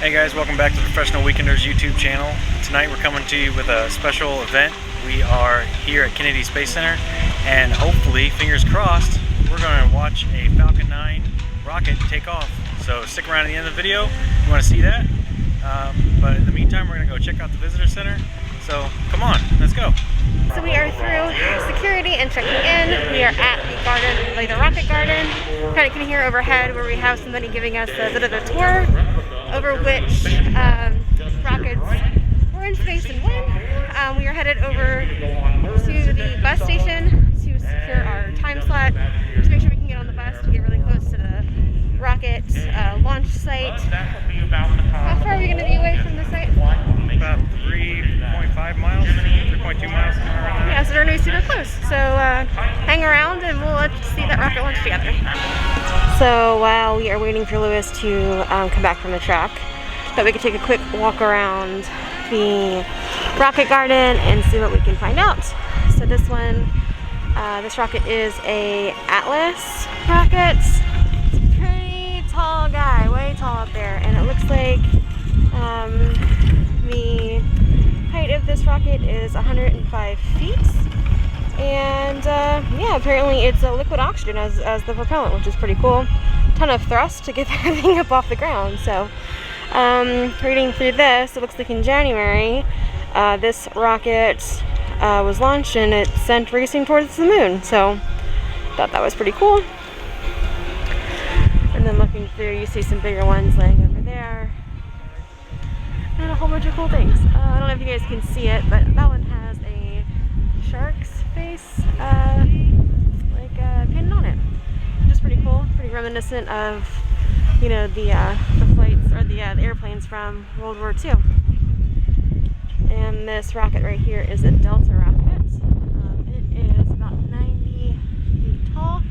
Hey guys, welcome back to the Professional Weekenders YouTube channel. Tonight we're coming to you with a special event. We are here at Kennedy Space Center and hopefully, fingers crossed, we're going to watch a Falcon 9 rocket take off. So stick around at the end of the video if you want to see that. But in the meantime, we're going to go check out the visitor center. So come on, let's go. So we are through security and checking in. We are at the garden, like the rocket garden. Kind of can hear overhead where we have somebody giving us a bit of a tour over which rockets were in space and when. We are headed over to the bus station to secure our time slot to make sure we can get on the bus to get really close to the rocket launch site. How far are we going to be away from the site? About 3.5 miles, 3.2 miles. Yeah, so we're going to be super close. So hang around and we'll see that rocket launch together. So while we are waiting for Lewis to come back from the track, thought we could take a quick walk around the rocket garden and see what we can find out. So this one, this rocket is a Atlas rocket. It's a pretty tall guy, way tall up there, and it looks like the height of this rocket is 105 feet. And yeah, apparently it's a liquid oxygen as the propellant, which is pretty cool. Ton of thrust to get everything up off the ground. So reading through this, it looks like in January this rocket was launched and it sent racing towards the moon. So thought that was pretty cool. And then looking through, you see some bigger ones laying over there and a whole bunch of cool things. I don't know if you guys can see it, but that one has a shark's face pinned on it, which is pretty cool, pretty reminiscent of, you know, the flights or the airplanes from World War II. And this rocket right here is a Delta rocket. It is about 90 feet tall.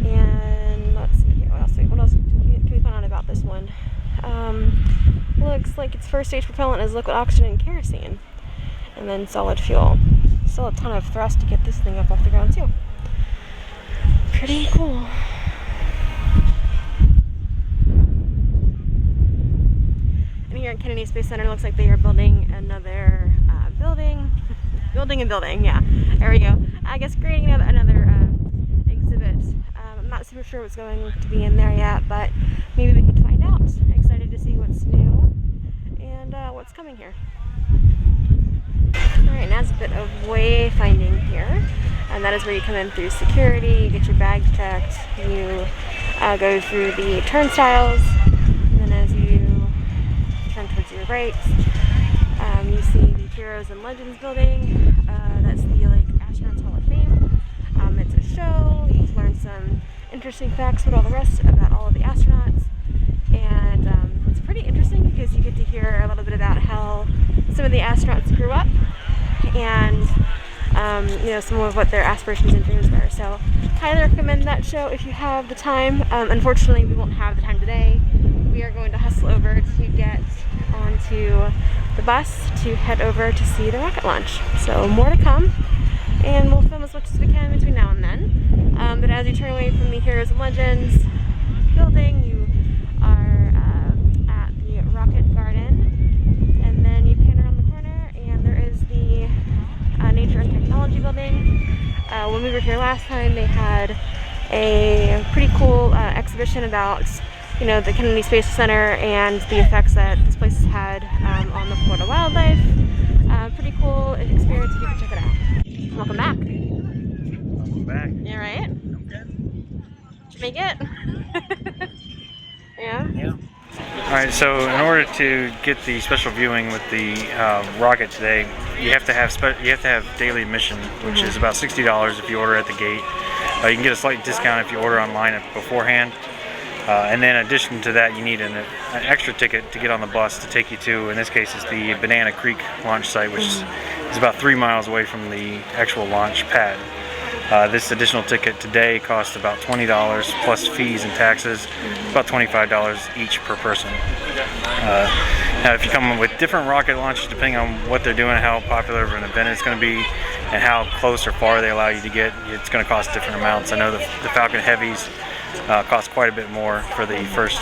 And let's see here, what else can we find out about this one? Looks like its first stage propellant is liquid oxygen and kerosene, and then solid fuel. Still a ton of thrust to get this thing up off the ground too. Pretty cool. And here at Kennedy Space Center, it looks like they are building another building, yeah. There we go. I guess creating another exhibit. I'm not super sure what's going to be in there yet, but maybe we can find out. Excited to see what's new and what's coming here. Alright, now it's a bit of wayfinding here, and that is where you come in through security, you get your bags checked, you go through the turnstiles, and then as you turn towards your right, you see the Heroes and Legends building. That's the Astronauts Hall of Fame. It's a show, you get to learn some interesting facts about all of the astronauts, and it's pretty interesting because you get to hear a little bit about how some of the astronauts grew up and you know, some of what their aspirations and dreams were. So highly recommend that show if you have the time. Unfortunately, we won't have the time today. We are going to hustle over to get onto the bus to head over to see the rocket launch. So more to come, and we'll film as much as we can between now and then. But as you turn away from the Heroes and Legends building, you are at the rocket garden, and then you pan around the corner and there is the Nature and Technology building. When we were here last time, they had a pretty cool exhibition about, you know, the Kennedy Space Center and the effects that this place has had on the Florida wildlife. Pretty cool experience if you can check it out. Welcome back. Welcome back. You alright? I'm good. Did you make it? Yeah? Yeah. Alright, so in order to get the special viewing with the rocket today, you have to have daily admission, which is about $60 if you order at the gate. You can get a slight discount if you order online beforehand. And then in addition to that, you need an extra ticket to get on the bus to take you to, in this case, it's the Banana Creek launch site, which is about 3 miles away from the actual launch pad. This additional ticket today costs about $20 plus fees and taxes, about $25 each per person. Now if you come with different rocket launches, depending on what they're doing, how popular of an event it's going to be, and how close or far they allow you to get, it's going to cost different amounts. I know the Falcon Heavies cost quite a bit more for the first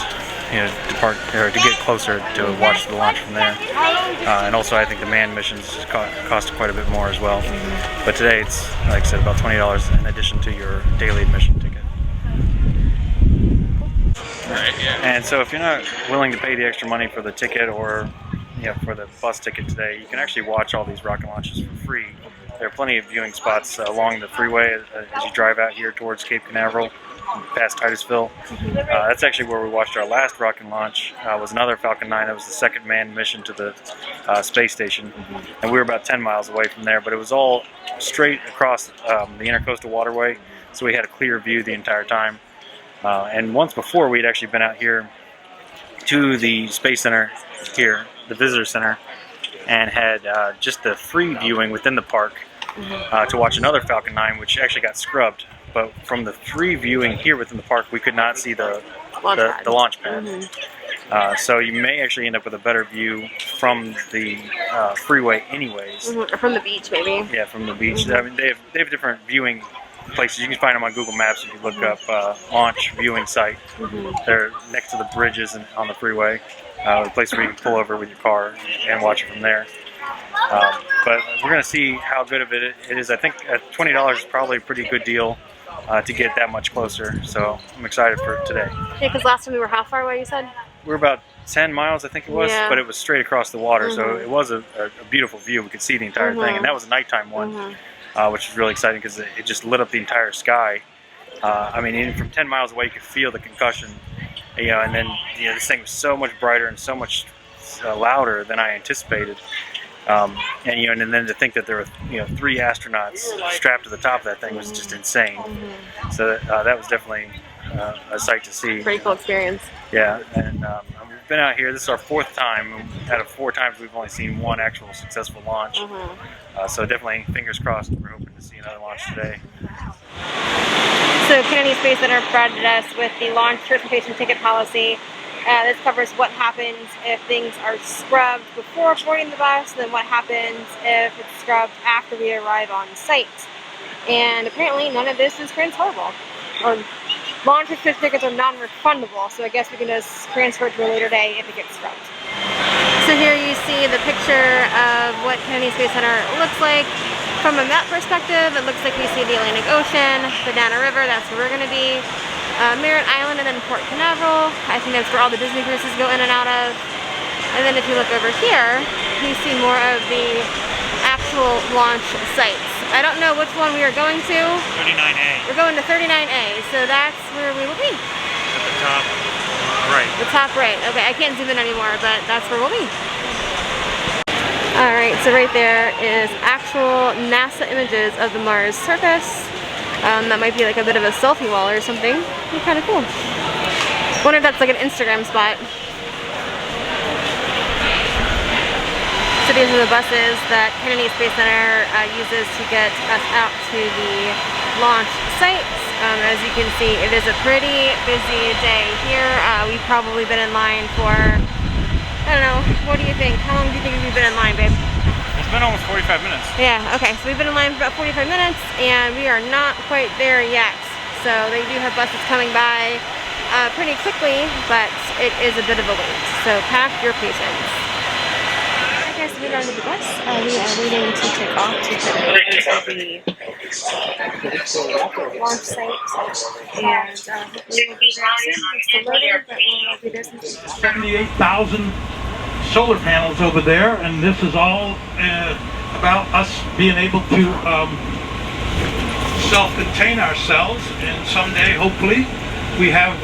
depart or to get closer to watch the launch from there. And also, I think the manned missions cost quite a bit more as well. But today it's, like I said, about $20 in addition to your daily admission ticket. Right, yeah. And so if you're not willing to pay the extra money for the ticket or for the bus ticket today, you can actually watch all these rocket launches for free. There are plenty of viewing spots along the freeway as you drive out here towards Cape Canaveral, past Titusville. That's actually where we watched our last rocket launch. Was another Falcon 9. It was the second manned mission to the space station, and we were about 10 miles away from there. But it was all straight across the Intercoastal Waterway, so we had a clear view the entire time. And once before, we'd actually been out here to the Space Center here, the Visitor Center, and had just the free viewing within the park to watch another Falcon 9, which actually got scrubbed. But from the free viewing here within the park, we could not see the launch pad. So you may actually end up with a better view from the freeway anyways. From the beach, maybe. Yeah, from the beach. I mean, they have different viewing places. You can find them on Google Maps if you look up launch viewing site. They're next to the bridges and on the freeway. A place where you can pull over with your car and watch it from there. But we're going to see how good of it is. I think at $20 is probably a pretty good deal to get that much closer. So I'm excited for today. Yeah, because last time we were how far away, you said? We were about 10 miles, I think it was, but it was straight across the water. So it was a beautiful view. We could see the entire thing. And that was a nighttime one, which was really exciting because it just lit up the entire sky. I mean, even from 10 miles away, you could feel the concussion. And then this thing was so much brighter and so much louder than I anticipated. And then to think that there were 3 astronauts strapped to the top of that thing was just insane. So that was definitely a sight to see. Pretty cool experience. Yeah, and we've been out here. This is our 4th time. Out of 4 times, we've only seen 1 actual successful launch. So definitely, fingers crossed, we're hoping to see another launch today. So Kennedy Space Center provided us with the launch certification ticket policy. This covers what happens if things are scrubbed before boarding the bus, and then what happens if it's scrubbed after we arrive on site. And apparently none of this is transferable. Or launch certificate tickets are non-refundable, so I guess we can just transfer it to a later day if it gets scrubbed. So here you see the picture of what Kennedy Space Center looks like. From a map perspective, it looks like we see the Atlantic Ocean, Banana River, that's where we're going to be. Merritt Island, and then Port Canaveral. I think that's where all the Disney cruises go in and out of. And then if you look over here, you see more of the actual launch sites. I don't know which one we are going to. 39A. We're going to 39A, so that's where we will be. At the top right. The top right. Okay, I can't zoom in anymore, but that's where we'll be. Alright, so right there is actual NASA images of the Mars surface. That might be like a bit of a selfie wall or something. It's kind of cool. Wonder if that's like an Instagram spot. So these are the buses that Kennedy Space Center uses to get us out to the launch sites. As you can see, it is a pretty busy day here. We've probably been in line for, I don't know, what do you think? How long do you think we've been in line, babe? It's been almost 45 minutes. Yeah, okay, so we've been in line for about 45 minutes, and we are not quite there yet. So they do have buses coming by pretty quickly, but it is a bit of a wait. So pack your patience. Alright guys, so we got into the bus. We are waiting to take off to head over to the launch site. And hopefully we'll be there soon. It's still loaded, but we'll be there soon. 78,000 solar panels over there, and this is all about us being able to self-contain ourselves, and someday hopefully we have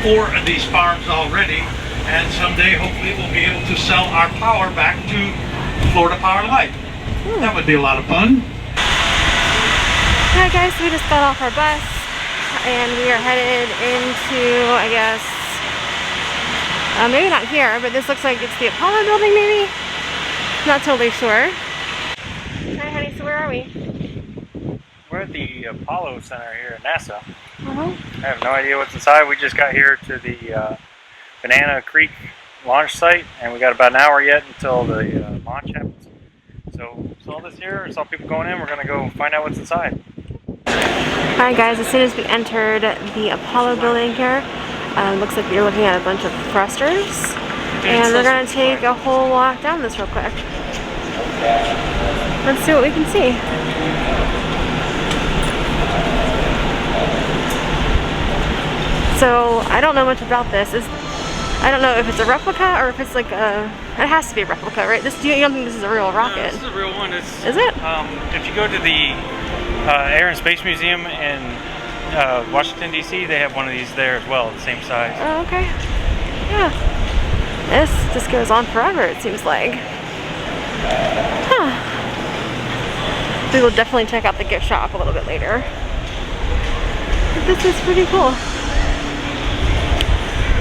4 of these farms already, and someday hopefully we'll be able to sell our power back to Florida Power Light. That would be a lot of fun. Alright guys, so we just got off our bus and we are headed into, I guess, maybe not here, but this looks like it's the Apollo building maybe? Not totally sure. Alright honey, so where are we? We're at the Apollo Center here at NASA. Uh-huh. I have no idea what's inside. We just got here to the Banana Creek launch site, and we got about an hour yet until the launch happens. So saw this here, saw people going in. We're going to go find out what's inside. Alright guys, as soon as we entered the Apollo building here, Looks like you're looking at a bunch of thrusters. And we're going to take a whole walk down this real quick. Let's see what we can see. So, I don't know much about this. I don't know if it's a replica or if it's like a... It has to be a replica, right? You don't think this is a real rocket? No, this is a real one. Is it? If you go to the Air and Space Museum in Washington, D.C., they have one of these there as well, the same size. Oh, okay. Yeah. This just goes on forever, it seems like. Huh. We will definitely check out the gift shop a little bit later. But this is pretty cool.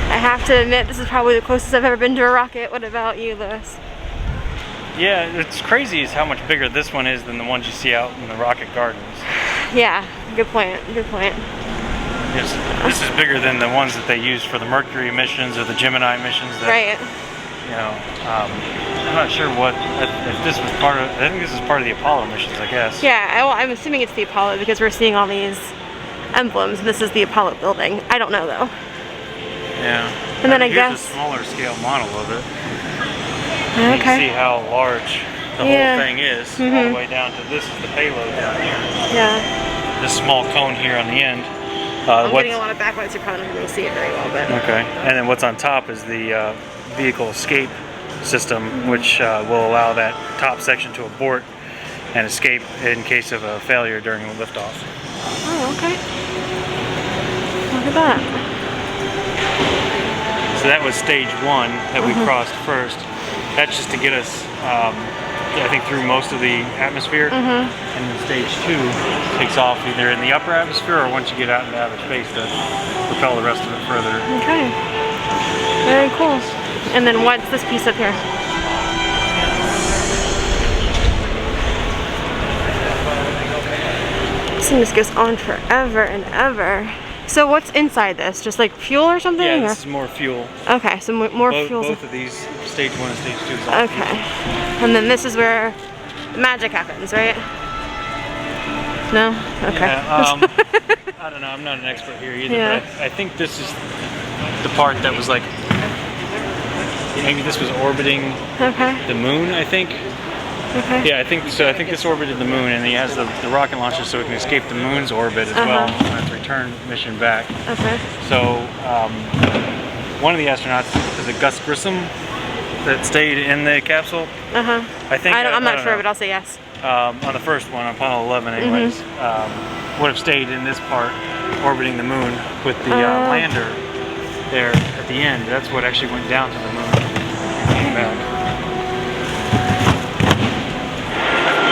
I have to admit, this is probably the closest I've ever been to a rocket. What about you, Lewis? Yeah, it's crazy is how much bigger this one is than the ones you see out in the rocket gardens. Yeah, good point, good point. This is bigger than the ones that they use for the Mercury missions or the Gemini missions. That, right. You know, I'm not sure if this was part of. I think this is part of the Apollo missions, I guess. Yeah, I'm assuming it's the Apollo because we're seeing all these emblems. This is the Apollo building. I don't know though. Yeah. And then I here's guess a smaller scale model of it. Okay. You can see how large the whole thing is, all the way down to this is the payload down here. Yeah. This small cone here on the end. I'm getting a lot of backlights, you're probably not going to see it very well, but... Okay, and then what's on top is the vehicle escape system, which will allow that top section to abort and escape in case of a failure during the liftoff. Oh, okay. Look at that. So that was stage one that we crossed first. That's just to get us, I think, through most of the atmosphere. And then stage two takes off either in the upper atmosphere or once you get out into outer space to propel the rest of it further. Okay. Very cool. And then what's this piece up here? This thing just goes on forever and ever. So what's inside this? Just like fuel or something? Yeah, or? this is more fuel. Okay, so more fuel. Both of these, stage one and stage two, is all okay. fuel. And then this is where the magic happens, right? No? Okay. Yeah, I don't know, I'm not an expert here either, but I think this is the part that was like, maybe this was orbiting the moon, I think. Okay. Yeah, I think so. I think this orbited the moon, and he has the rocket launcher so it can escape the moon's orbit as well on its return mission back. Okay. So one of the astronauts is a Gus Grissom that stayed in the capsule. I think I'm not sure, but I'll say yes. On the first one, on Apollo 11, anyways, would have stayed in this part, orbiting the moon with the lander there at the end. That's what actually went down to the moon and came back.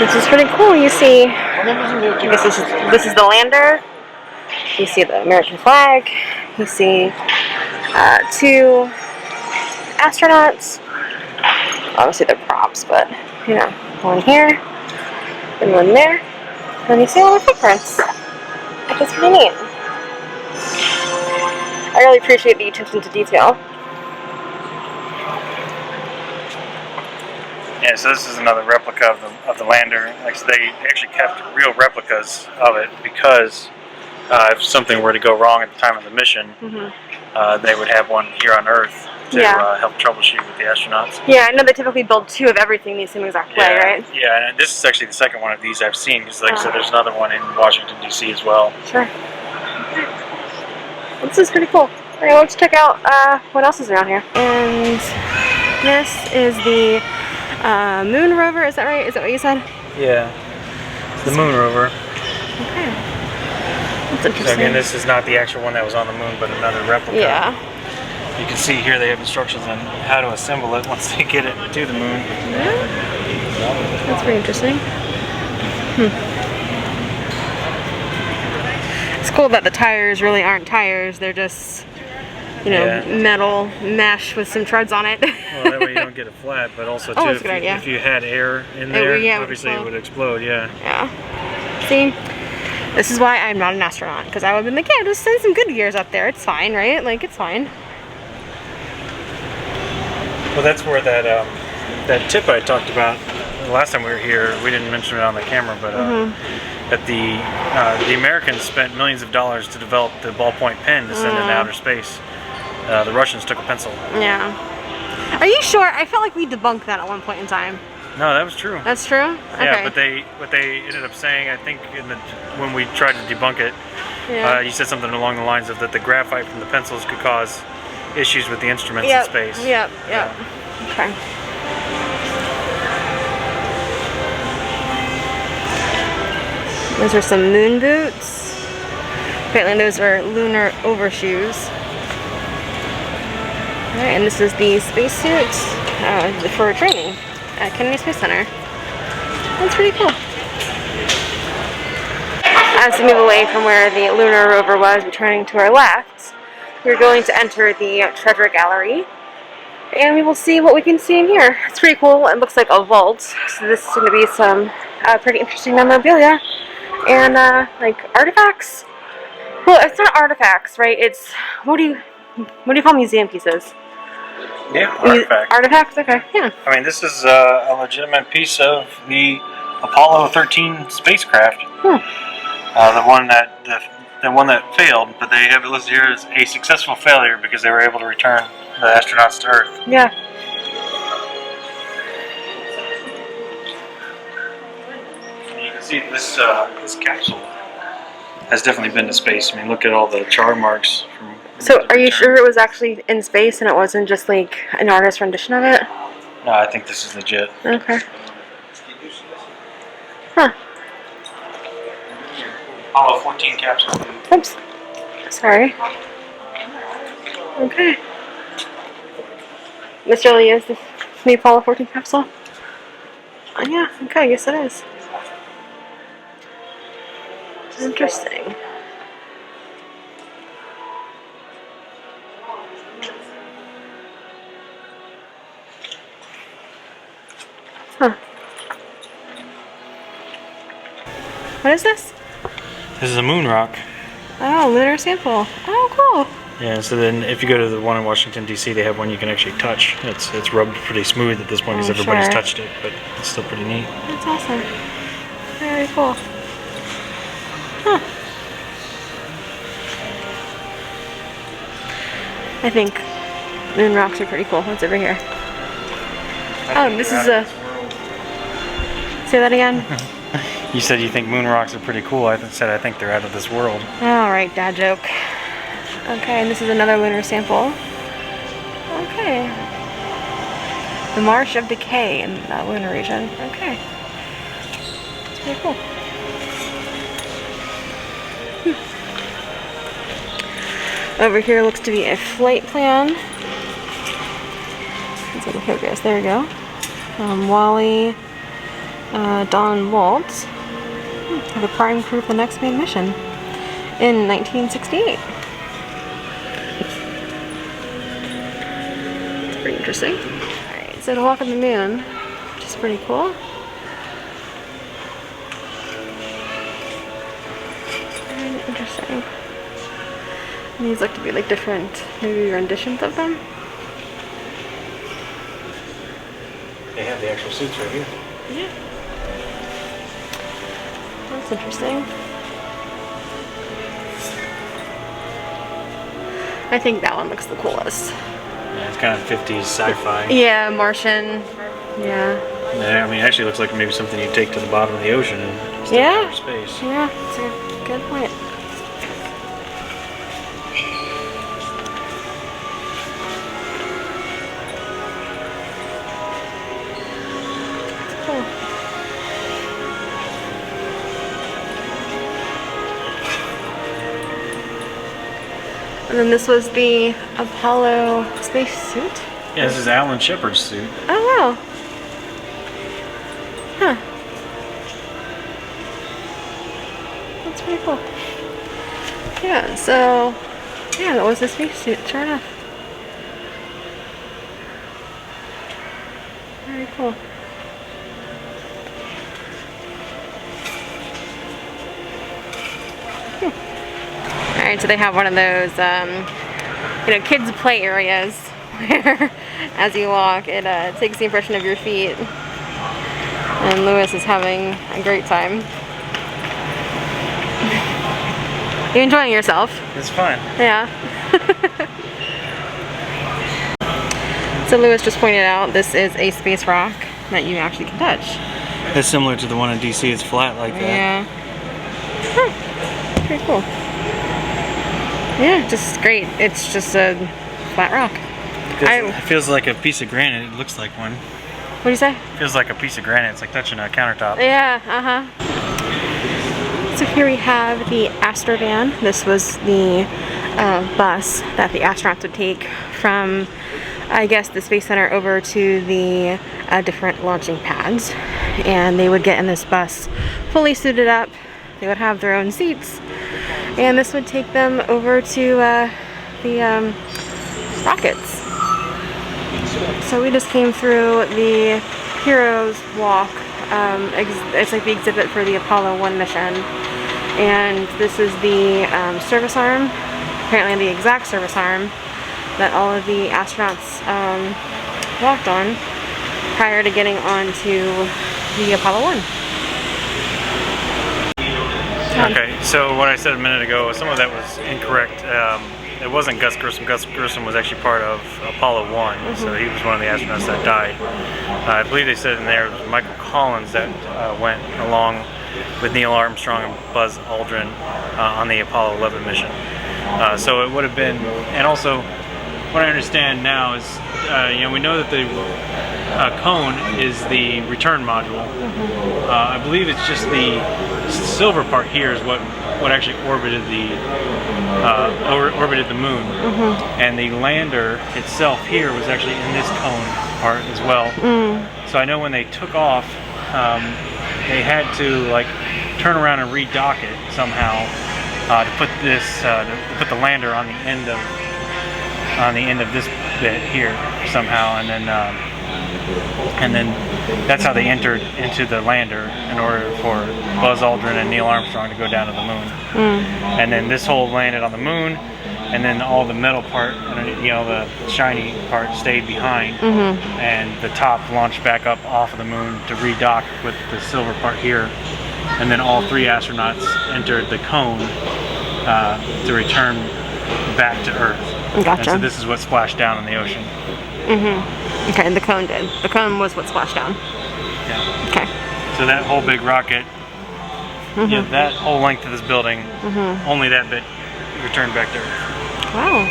This is pretty cool. You see, this is the lander. You see the American flag. You see two astronauts. Obviously they're props, but you know, one here and one there. And you see all the footprints. Which is pretty neat. I really appreciate the attention to detail. Yeah, so this is another replica of the lander. Like, so they actually kept real replicas of it because if something were to go wrong at the time of the mission, they would have one here on Earth to help troubleshoot with the astronauts. Yeah, I know they typically build two of everything the same exact way, right? Yeah, and this is actually the second one of these I've seen because, like I said, there's another one in Washington, D.C. as well. Sure. This is pretty cool. All right, let's check out what else is around here. And this is the moon rover, is that right? Is that what you said? Yeah, it's the moon rover. Okay. That's interesting. So again, this is not the actual one that was on the moon, but another replica. Yeah. You can see here they have instructions on how to assemble it once they get it to the moon. Yeah. That's pretty interesting. It's cool that the tires really aren't tires, they're just, you know, metal mesh with some treads on it. Well, that way you don't get it flat, but also too, if you had air in there, obviously it would explode, Yeah. See, this is why I'm not an astronaut, because I would have been like, yeah, just send some good gears up there, it's fine, right? Like, it's fine. Well, that's where that tip I talked about the last time we were here, we didn't mention it on the camera, but that the Americans spent millions of dollars to develop the ballpoint pen to send into outer space. the Russians took a pencil. Yeah. Are you sure? I felt like we debunked that at one point in time. No, that was true. That's true? Okay. Yeah, but they ended up saying, I think when we tried to debunk it, you said something along the lines of that the graphite from the pencils could cause issues with the instruments in space. Yep. Okay. Those are some moon boots. Apparently those are lunar overshoes. Alright, and this is the spacesuit for training at Kennedy Space Center. That's pretty cool. As we move away from where the lunar rover was, returning to our left, we're going to enter the treasure gallery. And we will see what we can see in here. It's pretty cool. It looks like a vault. So this is going to be some pretty interesting memorabilia. And like artifacts. Well, it's not artifacts, right? It's what do you call museum pieces? Yeah, artifacts. Artifacts, okay, yeah. I mean, this is a legitimate piece of the Apollo 13 spacecraft. The one that failed, but they have it listed here as a successful failure because they were able to return the astronauts to Earth. Yeah. You can see this capsule has definitely been to space. I mean, look at all the char marks. So, are you sure it was actually in space and it wasn't just like an artist rendition of it? No, I think this is legit. Okay. Huh. Apollo 14 capsule. Oops. Sorry. Okay. This really is the Apollo 14 capsule? Oh, yeah, okay, I guess it is. Interesting. Huh. What is this? This is a moon rock. Oh, lunar sample. Oh, cool. Yeah, so then if you go to the one in Washington, D.C., they have one you can actually touch. It's rubbed pretty smooth at this point because everybody's touched it, but it's still pretty neat. That's awesome. Very cool. Huh. I think moon rocks are pretty cool. What's over here? Oh, this is a... Say that again? You said you think moon rocks are pretty cool. I said I think they're out of this world. Alright, dad joke. Okay, and this is another lunar sample. Okay. The Marsh of Decay in that lunar region. Okay. That's pretty cool. Over here looks to be a flight plan. Let's see the focus. There we go. Wally, Don Waltz, the prime crew for the next manned mission in 1968. It's pretty interesting. Alright, so to walk on the moon, which is pretty cool. Very interesting. And these look to be like different, maybe renditions of them. They have the actual suits right here. Yeah. That's interesting. I think that one looks the coolest. Yeah, it's kind of 50s sci-fi. Yeah, Martian. Yeah. Yeah, I mean, it actually looks like maybe something you'd take to the bottom of the ocean and stick out of space. Yeah, that's a good point. Cool. And then this was the Apollo spacesuit. Yeah, this is Alan Shepard's suit. Oh wow. Huh. That's pretty cool. Yeah, so yeah, that was the spacesuit, sure enough. Very cool. Alright, so they have one of those, kids play areas where as you walk, it takes the impression of your feet. And Lewis is having a great time. You enjoying yourself? It's fun. Yeah. So Lewis just pointed out this is a space rock that you actually can touch. It's similar to the one in DC. It's flat like that. Yeah. Huh. Pretty cool. Yeah, just great. It's just a flat rock. It feels like a piece of granite. It looks like one. What do you say? It feels like a piece of granite. It's like touching a countertop. Yeah, So here we have the Astrovan. This was the bus that the astronauts would take from, I guess, the Space Center over to the different launching pads. And they would get in this bus fully suited up. They would have their own seats. And this would take them over to the rockets. So we just came through the Heroes Walk. It's like the exhibit for the Apollo 1 mission. And this is the service arm, apparently the exact service arm that all of the astronauts walked on prior to getting onto the Apollo 1. Okay, so what I said a minute ago, some of that was incorrect. It wasn't Gus Grissom. Gus Grissom was actually part of Apollo 1, so he was one of the astronauts that died. I believe they said in there it was Michael Collins that went along with Neil Armstrong and Buzz Aldrin on the Apollo 11 mission. So it would have been, and also what I understand now is, we know that the cone is the return module. I believe it's just the silver part here is what actually orbited the moon, and the lander itself here was actually in this cone part as well. So I know when they took off, they had to like turn around and redock it somehow to put this to put the lander on the end of this bit here somehow, and then that's how they entered into the lander in order for Buzz Aldrin and Neil Armstrong to go down to the moon. And then this hole landed on the moon, and then all the metal part, the shiny part, stayed behind, and the top launched back up off of the moon to redock with the silver part here. And then all three astronauts entered the cone to return back to Earth. Gotcha. And so this is what splashed down in the ocean. Okay, and the cone did. The cone was what splashed down. Yeah. Okay. So that whole big rocket, that whole length of this building, only that bit returned back to Earth. Wow.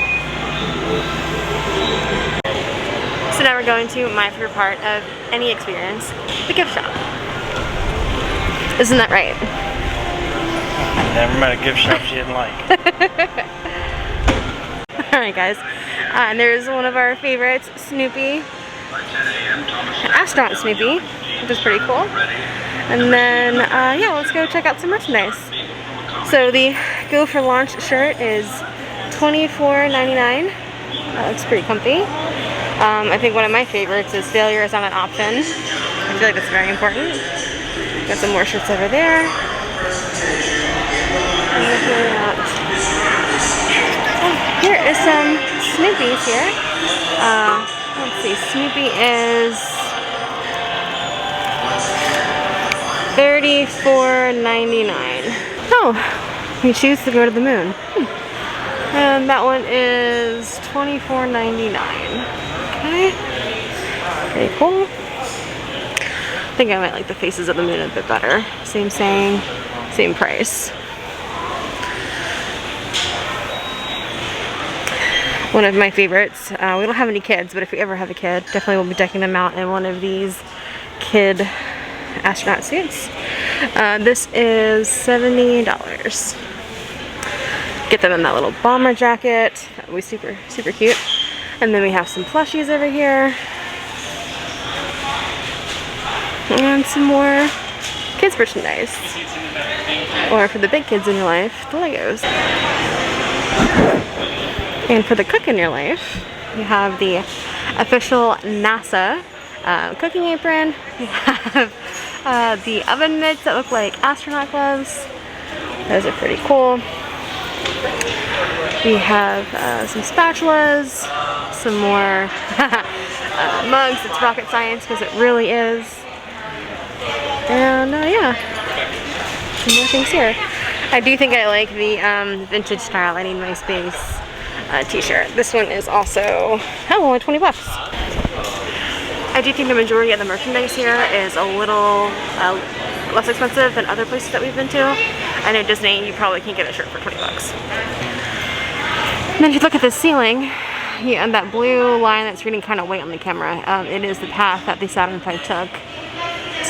So now we're going to my favorite part of any experience, the gift shop. Isn't that right? Never met a gift shop she didn't like. Alright guys, and there's one of our favorites, Snoopy. Astronaut Snoopy, which is pretty cool. And then, yeah, let's go check out some merchandise. So the Go for Launch shirt is $24.99. That looks pretty comfy. I think one of my favorites is failure is not an option. I feel like that's very important. Got some more shirts over there. Here is some Snoopy's here. Let's see, Snoopy is $34.99. Oh, we choose to go to the moon. And that one is $24.99. Okay, pretty cool. I think I might like the faces of the moon a bit better. Same saying, same price. One of my favorites. We don't have any kids, but if we ever have a kid, definitely we'll be decking them out in one of these kid astronaut suits. This is $70. Get them in that little bomber jacket. That would be super, super cute. And then we have some plushies over here. And some more kids merchandise. Or for the big kids in your life, the Legos. And for the cook in your life, you have the official NASA cooking apron. We have the oven mitts that look like astronaut gloves. Those are pretty cool. We have some spatulas, some more mugs. It's rocket science because it really is. And yeah, some more things here. I do think I like the vintage style I Need My Space t-shirt. This one is also, oh, only 20 bucks. I do think the majority of the merchandise here is a little less expensive than other places that we've been to. I know Disney, you probably can't get a shirt for 20 bucks. And then if you look at the ceiling, and that blue line that's reading kind of white on the camera, it is the path that the Saturn V took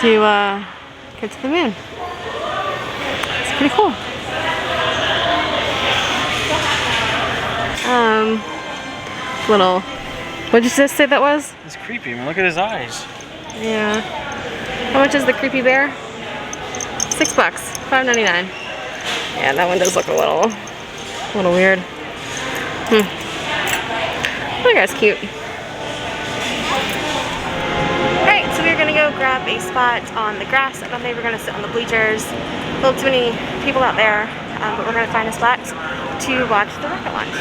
to get to the moon. It's pretty cool. Little, what did you just say that was? It's creepy. I mean, look at his eyes. Yeah. How much is the creepy bear? $6, $5.99. Yeah, that one does look a little weird. That guy's cute. Alright, so we're gonna go grab a spot on the grass. I thought they were gonna sit on the bleachers. A little too many people out there, but we're gonna find a spot to watch the rocket launch.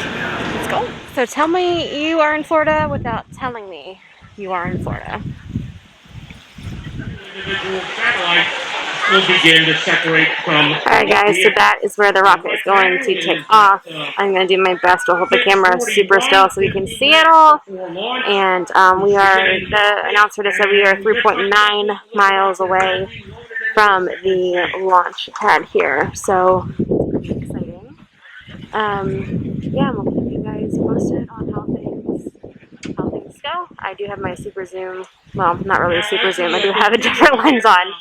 Let's go. So tell me you are in Florida without telling me you are in Florida. Individual satellites will begin to separate from. Alright guys, so that is where the rocket is going to take off. I'm going to do my best to hold the camera super still so we can see it all. And the announcer just said we are 3.9 miles away from the launch pad here. So, pretty exciting. Yeah, we'll keep you guys posted on how things go. I do have my super zoom, well, not really a super zoom, I do have a different lens on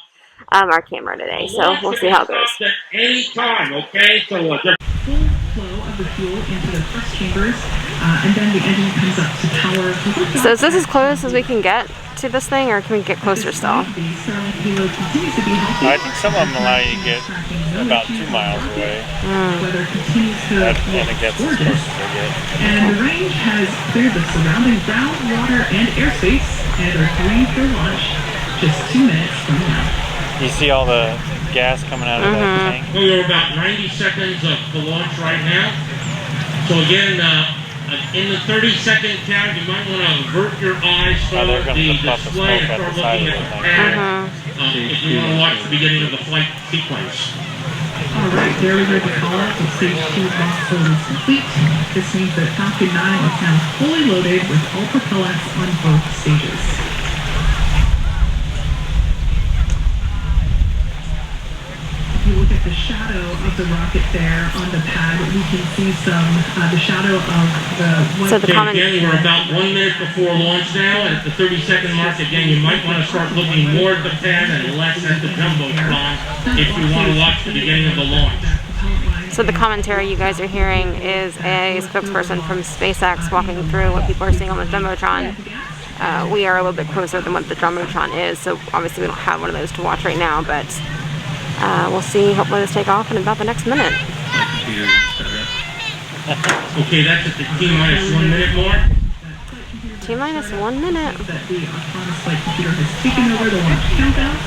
our camera today, so we'll see how it goes. Anytime, okay? So flow of the fuel into the thrust chambers, and then the engine comes up to power. So is this as close as we can get to this thing, or can we get closer still? I think some of them allow you to get about 2 miles away. And it gets as close as they get. And the range has cleared the surrounding ground, water, and airspace, and are green for launch just 2 minutes from now. You see all the gas coming out of that tank? We're about 90 seconds of the launch right now. So again, in the 30-second count, you might want to avert your eyes from the display and start looking at the pad if you want to watch the beginning of the flight sequence. Alright, there we go, the call out. The stage 2 launch load is complete. This means that Falcon 9 is now fully loaded with all propellants on both stages. If you look at the shadow of the rocket there on the pad, we can see the shadow of the... So the again, we're about 1 minute before launch now. At the 30-second mark, again, you might want to start looking more at the pad and less at the jumbotron if you want to watch the beginning of the launch. So the commentary you guys are hearing is a spokesperson from SpaceX walking through what people are seeing on the jumbotron. We are a little bit closer than what the jumbotron is, so obviously we don't have one of those to watch right now, but we'll see. Hopefully this take off in about the next minute. Okay, that's at the T-minus 1 minute mark. T-minus 1 minute. The autonomous flight computer has taken over the launch countdown.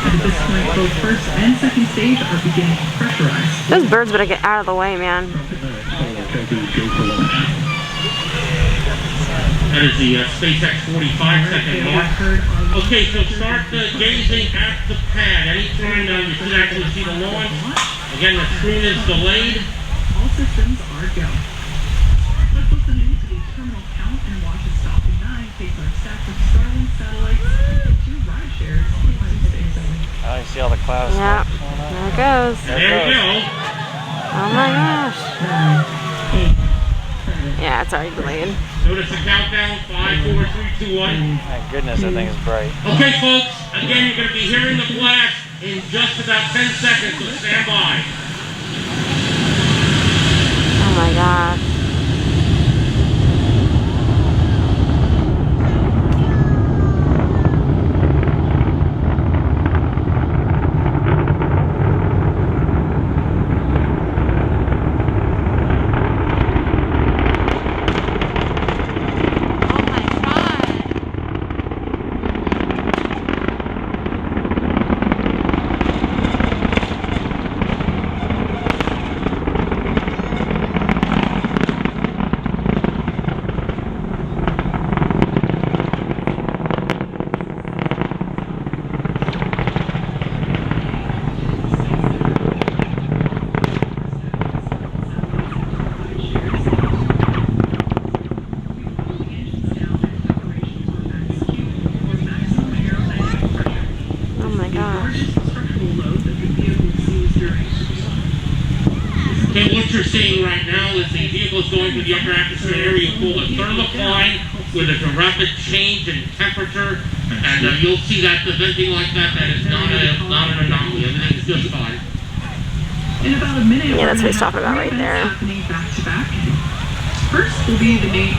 And at this point, both first and second stage are beginning to pressurize. Those birds better get out of the way, man. That is the SpaceX 45-second mark. Okay, so start gazing at the pad. Anytime now you can actually see the launch. Again, the screen is delayed. All systems are go. Let's listen in to the terminal count and watch as Falcon 9 takes our stack of Starlink satellites to ride shares. Oh, you see all the clouds? Yeah, there it goes. There we go. Oh my gosh. 9, 8, 7. Yeah, it's already delayed. Notice the countdown, 5, 4, 3, 2, 1. My goodness, that thing is bright. Okay, folks, again, you're going to be hearing the blast in just about 10 seconds, so stand by. Oh my gosh. you're seeing right now is the vehicle is going through the upper atmosphere area called a thermocline, where there's a rapid change in temperature, and you'll see that the venting like that is not an anomaly. Everything's just fine. In about a minute, Yeah, that's what he's talking about right there. Happening back to back. First will be main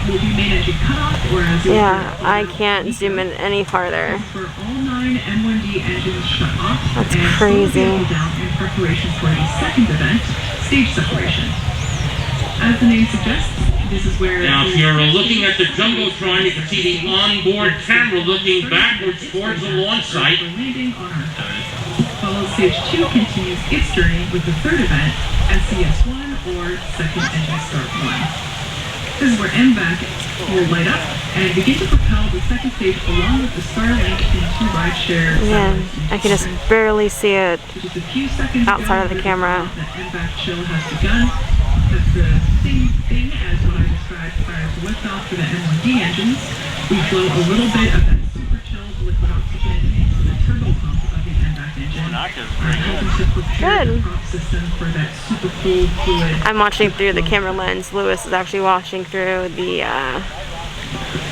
engine cutoff, or as you'll Yeah, I can't zoom in any farther. for all 9 M1D engines shut off. That's and crazy. slow the vehicle down in preparation for the second event, stage separation. As the name suggests, this is where. Now, if you're looking at the Jumbotron, you can see the onboard camera looking backwards towards the launch site. For landing on Earth. Follow stage 2 continues its journey with the third event, SCS-1 or second engine start 1. This is where MVAC will light up and begin to propel the second stage along with the Starlink into rideshare. Yeah, I can just barely see it Just a few seconds outside of the camera. The MVAC chill has begun. That's the same thing as what I described prior to liftoff for the M1D engines. We flow a little bit of that super chilled liquid oxygen into the turbo pump of the MVAC engine. Helping to prepare Good. the prop system for that super cold fluid. I'm watching through the camera lens. Lewis is actually watching through the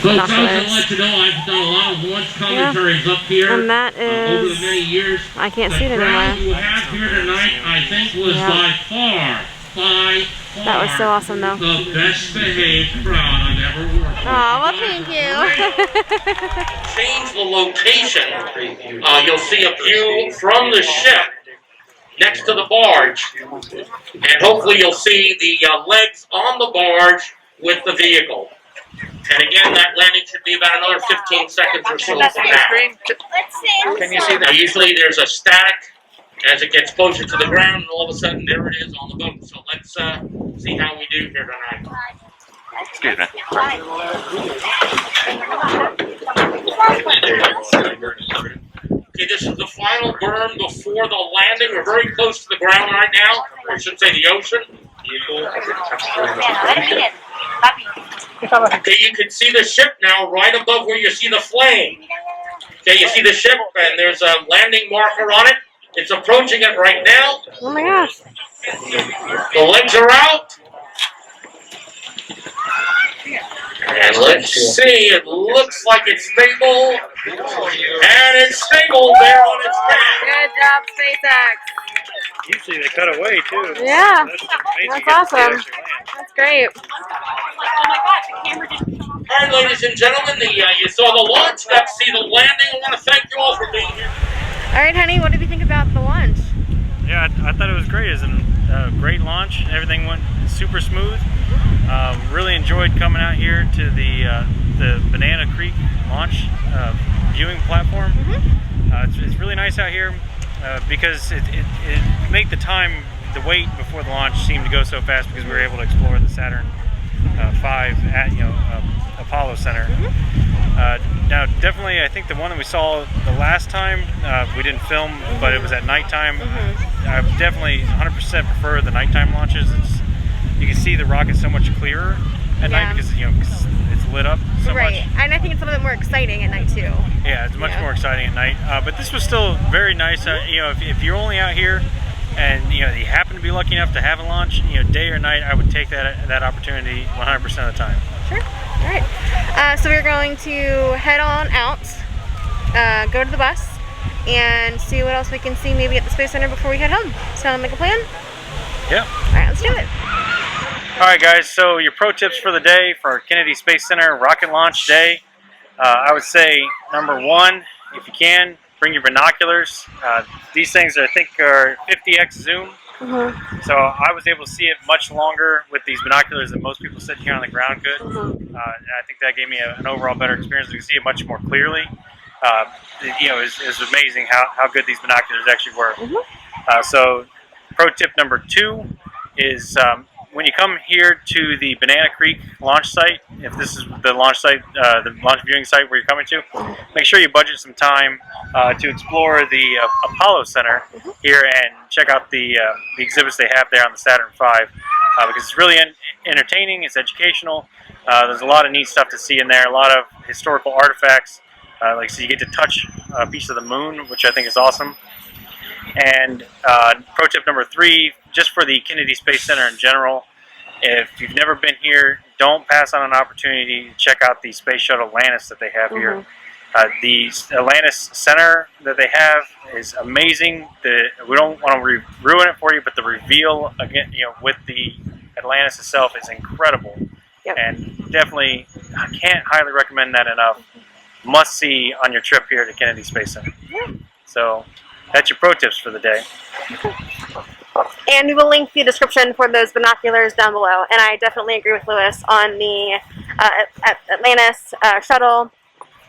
Folks, I was going to binoculars. let you know I've done a lot of launch commentaries up here And that over the is, many years. I can't The see it crowd anymore. you have here tonight, I think, was Yeah. by far That was so awesome though. the best behaved crowd I've ever worked with. Oh, well, thank you. Change the location. You'll see a view from the ship next to the barge, and hopefully you'll see the legs on the barge with the vehicle. And again, that landing should be about another 15 seconds or so from now. Can you see Now, that? usually there's a static as it gets closer to the ground, and all of a sudden there it is on the boat. So let's see how we do here tonight. Excuse me. Okay, this is the final berm before the landing. We're very close to the ground right now. Or I should say the ocean. Okay, you can see the ship now right above where you see the flame. Okay, you see the ship, and there's a landing marker on it. It's approaching it right now. Oh my gosh. The legs are out. And let's see, it looks like it's stable. And it's stable there on its back. Good job, SpaceX. Usually they cut away too. Yeah, That's that's awesome. That's great. All right, ladies and gentlemen, you saw the launch, got to see the landing. I want to thank you all for being here. All right, honey, what did you think about the launch? Yeah, I thought it was great. It was a great launch. Everything went super smooth. Really enjoyed coming out here to the Banana Creek launch viewing platform. It's really nice out here because it made the wait before the launch seem to go so fast because we were able to explore the Saturn V at Apollo Center. Now, definitely, I think the one that we saw the last time we didn't film, but it was at nighttime. I definitely 100% prefer the nighttime launches. You can see the rocket so much clearer at night because it's lit up so much. And I think it's a little bit more exciting at night too. Yeah, it's much more exciting at night. But this was still very nice. If you're only out here and you happen to be lucky enough to have a launch, day or night, I would take that opportunity 100% of the time. Sure. All right. So we're going to head on out, go to the bus, and see what else we can see maybe at the Space Center before we head home. Sound like a plan? Yeah. All right, let's do it. All right, guys. So your pro tips for the day for Kennedy Space Center rocket launch day. I would say number one, if you can, bring your binoculars. These things I think are 50x zoom. So I was able to see it much longer with these binoculars than most people sitting here on the ground could. And I think that gave me an overall better experience. You can see it much more clearly. It's amazing how good these binoculars actually work. So pro tip number two is when you come here to the Banana Creek launch site, if this is the launch site, the launch viewing site where you're coming to, make sure you budget some time to explore the Apollo Center here and check out the exhibits they have there on the Saturn V because it's really entertaining, it's educational, there's a lot of neat stuff to see in there, a lot of historical artifacts, so you get to touch a piece of the moon, which I think is awesome. And pro tip number 3, just for the Kennedy Space Center in general, if you've never been here, don't pass on an opportunity to check out the Space Shuttle Atlantis that they have here. The Atlantis Center that they have is amazing. We don't want to ruin it for you, but the reveal again, with the Atlantis itself is incredible. Yep. And definitely, I can't highly recommend that enough. Must see on your trip here to Kennedy Space Center. So that's your pro tips for the day. And we will link the description for those binoculars down below. And I definitely agree with Lewis on the Atlantis shuttle.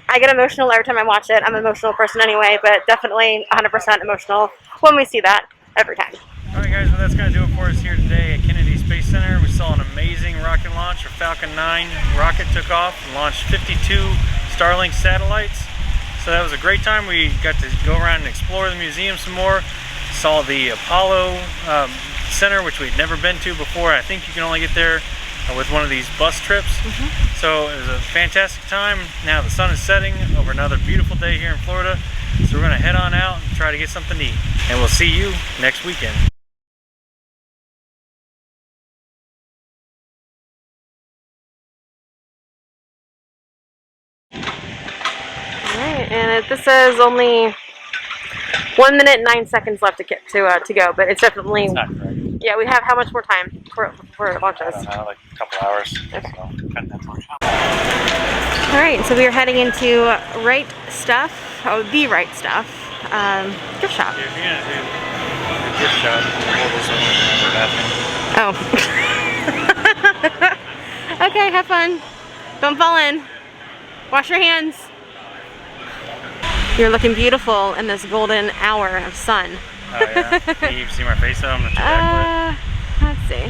I get emotional every time I watch it. I'm an emotional person anyway, but definitely 100% emotional when we see that every time. Alright guys, well that's going to do it for us here today at Kennedy Space Center. We saw an amazing rocket launch. Our Falcon 9 rocket took off and launched 52 Starlink satellites. So that was a great time. We got to go around and explore the museum some more. Saw the Apollo Center, which we'd never been to before. I think you can only get there with one of these bus trips. So it was a fantastic time. Now the sun is setting over another beautiful day here in Florida. So we're going to head on out and try to get something to eat. And we'll see you next weekend. Alright, and this says only 1 minute and 9 seconds left to go, but it's definitely... It's not correct. Yeah, we have how much more time for launches? I don't know, like a couple hours. Okay. So cut that part out. Alright, so we are heading into Right Stuff, the Right Stuff, gift shop. If you're going to do a gift shop, hold this one in the bathroom. Oh. Okay, have fun. Don't fall in. Wash your hands. You're looking beautiful in this golden hour of sun. Oh yeah? Can you see my face on the Let's see.